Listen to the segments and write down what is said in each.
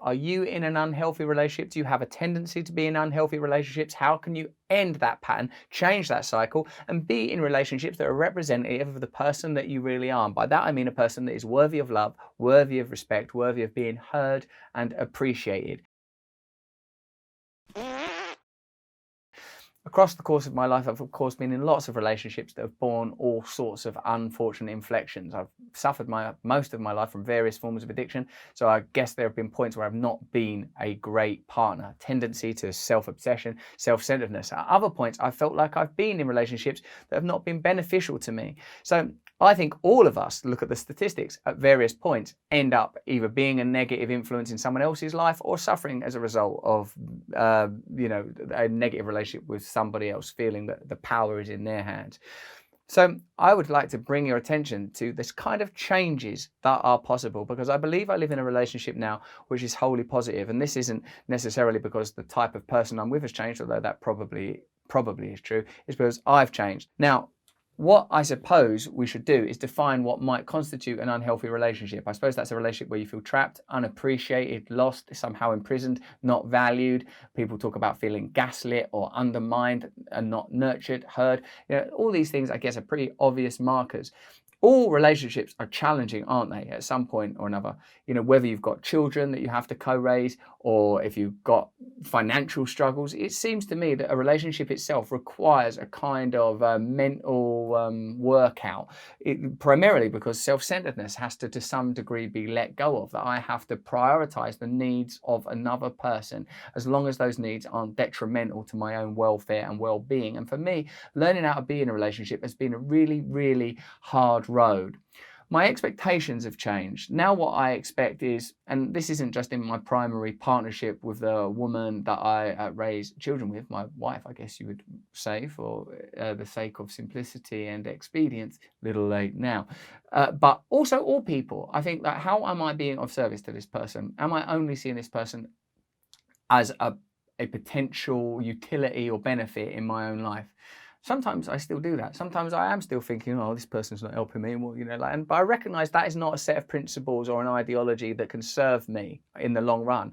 Are you in an unhealthy relationship? Do you have a tendency to be in unhealthy relationships? How can you end that pattern, change that cycle, and be in relationships that are representative of the person that you really are? And by that I mean a person that is worthy of love, worthy of respect, worthy of being heard and appreciated. Across the course of my life, I've of course been in lots of relationships that have borne all sorts of unfortunate inflections. I've suffered most of my life from various forms of addiction, so I guess there have been points where I've not been a great partner. Tendency to self-obsession, self-centeredness. At other points, I felt like I've been in relationships that have not been beneficial to me. So I think all of us, look at the statistics, at various points end up either being a negative influence in someone else's life or suffering as a result of, a negative relationship with somebody else, feeling that the power is in their hands. So I would like to bring your attention to this kind of changes that are possible, because I believe I live in a relationship now which is wholly positive. And this isn't necessarily because the type of person I'm with has changed, although that probably is true. It's because I've changed. Now, what I suppose we should do is define what might constitute an unhealthy relationship. I suppose that's a relationship where you feel trapped, unappreciated, lost, somehow imprisoned, not valued. People talk about feeling gaslit or undermined and not nurtured, heard. All these things, I guess, are pretty obvious markers. All relationships are challenging, aren't they, at some point or another? Whether you've got children that you have to co-raise or if you've got financial struggles, it seems to me that a relationship itself requires a kind of mental workout, primarily because self-centeredness has to some degree be let go of, that I have to prioritize the needs of another person as long as those needs aren't detrimental to my own welfare and well-being. And for me, learning how to be in a relationship has been a really, really hard road. My expectations have changed. Now what I expect is, and this isn't just in my primary partnership with the woman that I raise children with, my wife, I guess you would say, for the sake of simplicity and expedience, little late now, but also all people. I think that how am I being of service to this person? Am I only seeing this person as a potential utility or benefit in my own life? Sometimes I still do that. Sometimes I am still thinking, oh, this person's not helping me. Well, but I recognize that is not a set of principles or an ideology that can serve me in the long run.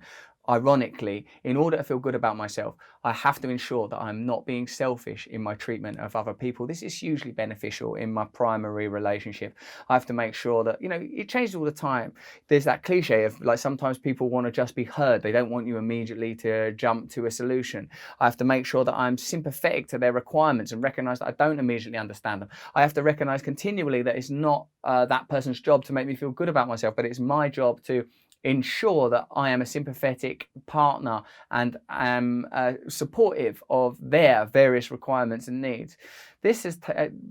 Ironically, in order to feel good about myself, I have to ensure that I'm not being selfish in my treatment of other people. This is hugely beneficial in my primary relationship. I have to make sure that, it changes all the time. There's that cliche of like, sometimes people want to just be heard. They don't want you immediately to jump to a solution. I have to make sure that I'm sympathetic to their requirements and recognize that I don't immediately understand them. I have to recognize continually that it's not that person's job to make me feel good about myself, but it's my job to ensure that I am a sympathetic partner and am supportive of their various requirements and needs. This has,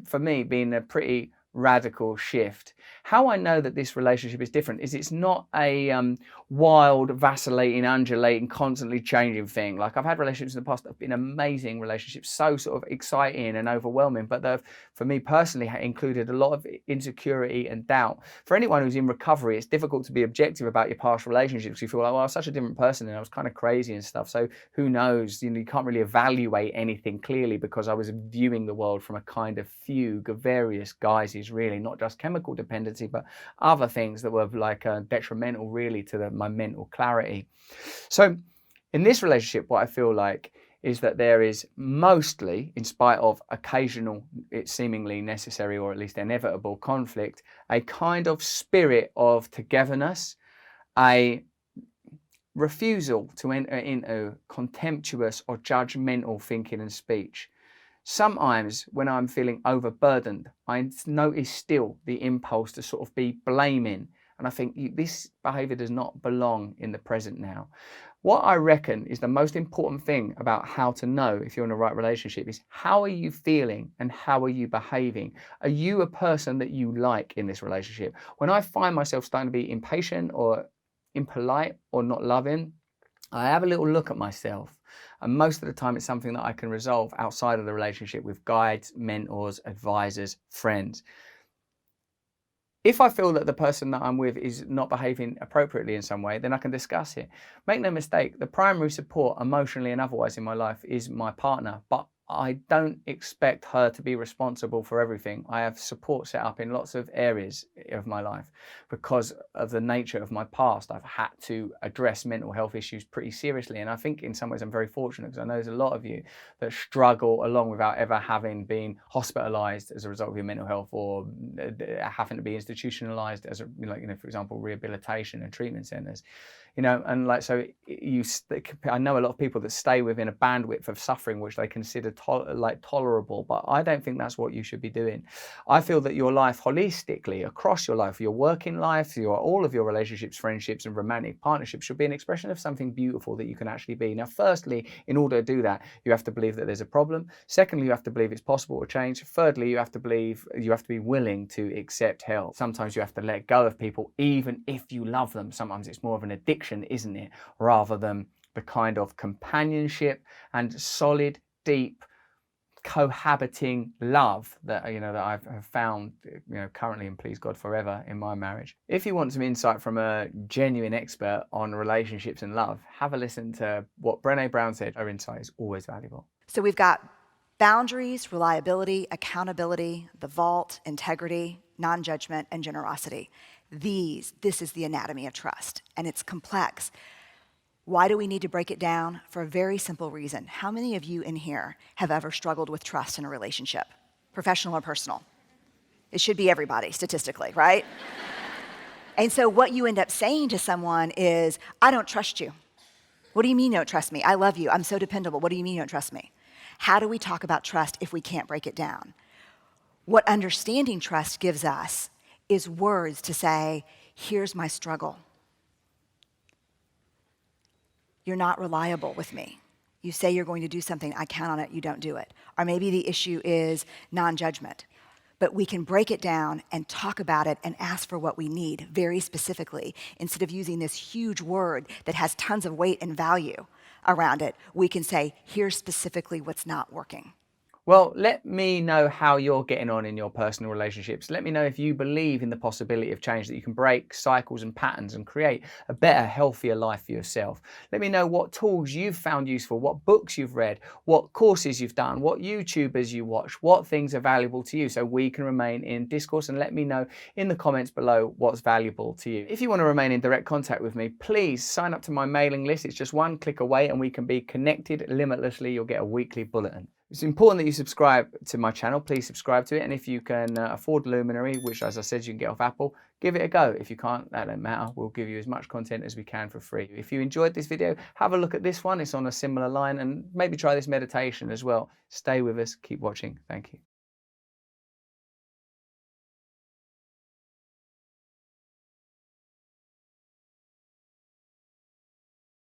for me, been a pretty radical shift. How I know that this relationship is different is it's not a wild, vacillating, undulating, constantly changing thing. Like I've had relationships in the past that have been amazing relationships, so sort of exciting and overwhelming, but they've, for me personally, included a lot of insecurity and doubt. For anyone who's in recovery, it's difficult to be objective about your past relationships. You feel like, well, I was such a different person and I was kind of crazy and stuff. So who knows? You can't really evaluate anything clearly because I was viewing the world from a kind of fugue of various guises, really, not just chemical dependency, but other things that were like detrimental really to my mental clarity. So in this relationship, what I feel like is that there is mostly, in spite of occasional, it's seemingly necessary or at least inevitable conflict, a kind of spirit of togetherness, a refusal to enter into contemptuous or judgmental thinking and speech. Sometimes when I'm feeling overburdened, I notice still the impulse to sort of be blaming. And I think this behavior does not belong in the present now. What I reckon is the most important thing about how to know if you're in the right relationship is how are you feeling and how are you behaving? Are you a person that you like in this relationship? When I find myself starting to be impatient or impolite or not loving, I have a little look at myself. And most of the time it's something that I can resolve outside of the relationship with guides, mentors, advisors, friends. If I feel that the person that I'm with is not behaving appropriately in some way, then I can discuss it. Make no mistake, the primary support emotionally and otherwise in my life is my partner, but I don't expect her to be responsible for everything. I have support set up in lots of areas of my life because of the nature of my past. I've had to address mental health issues pretty seriously. And I think in some ways I'm very fortunate because I know there's a lot of you that struggle along without ever having been hospitalized as a result of your mental health or having to be institutionalized as a, like, for example, rehabilitation and treatment centers. And like, so I know a lot of people that stay within a bandwidth of suffering which they consider tolerable, but I don't think that's what you should be doing. I feel that your life holistically, across your life, your working life, all of your relationships, friendships, and romantic partnerships should be an expression of something beautiful that you can actually be. Now, firstly, in order to do that, you have to believe that there's a problem. Secondly, you have to believe it's possible to change. Thirdly, you have to be willing to accept help. Sometimes you have to let go of people, even if you love them. Sometimes it's more of an addiction, isn't it, rather than the kind of companionship and solid, deep, cohabiting love that that I've found currently, and please God forever, in my marriage. If you want some insight from a genuine expert on relationships and love, have a listen to what Brené Brown said. Her insight is always valuable. So we've got boundaries, reliability, accountability, the vault, integrity, non-judgment, and generosity. This is the anatomy of trust, and it's complex. Why do we need to break it down? For a very simple reason. How many of you in here have ever struggled with trust in a relationship, professional or personal? It should be everybody, statistically, right? And so what you end up saying to someone is, I don't trust you. What do you mean you don't trust me? I love you. I'm so dependable. What do you mean you don't trust me? How do we talk about trust if we can't break it down? What understanding trust gives us is words to say, here's my struggle. You're not reliable with me. You say you're going to do something, I count on it, you don't do it. Or maybe the issue is non-judgment. But we can break it down and talk about it and ask for what we need very specifically. Instead of using this huge word that has tons of weight and value around it, we can say, here's specifically what's not working. Well, let me know how you're getting on in your personal relationships. Let me know if you believe in the possibility of change, that you can break cycles and patterns and create a better, healthier life for yourself. Let me know what tools you've found useful, what books you've read, what courses you've done, what YouTubers you watch, what things are valuable to you, so we can remain in discourse. And let me know in the comments below what's valuable to you. If you want to remain in direct contact with me, please sign up to my mailing list. It's just one click away and we can be connected limitlessly. You'll get a weekly bulletin. It's important that you subscribe to my channel. Please subscribe to it. And if you can afford Luminary, which, as I said, you can get off Apple, give it a go. If you can't, that don't matter. We'll give you as much content as we can for free. If you enjoyed this video, have a look at this one. It's on a similar line, and maybe try this meditation as well. Stay with us. Keep watching. Thank you.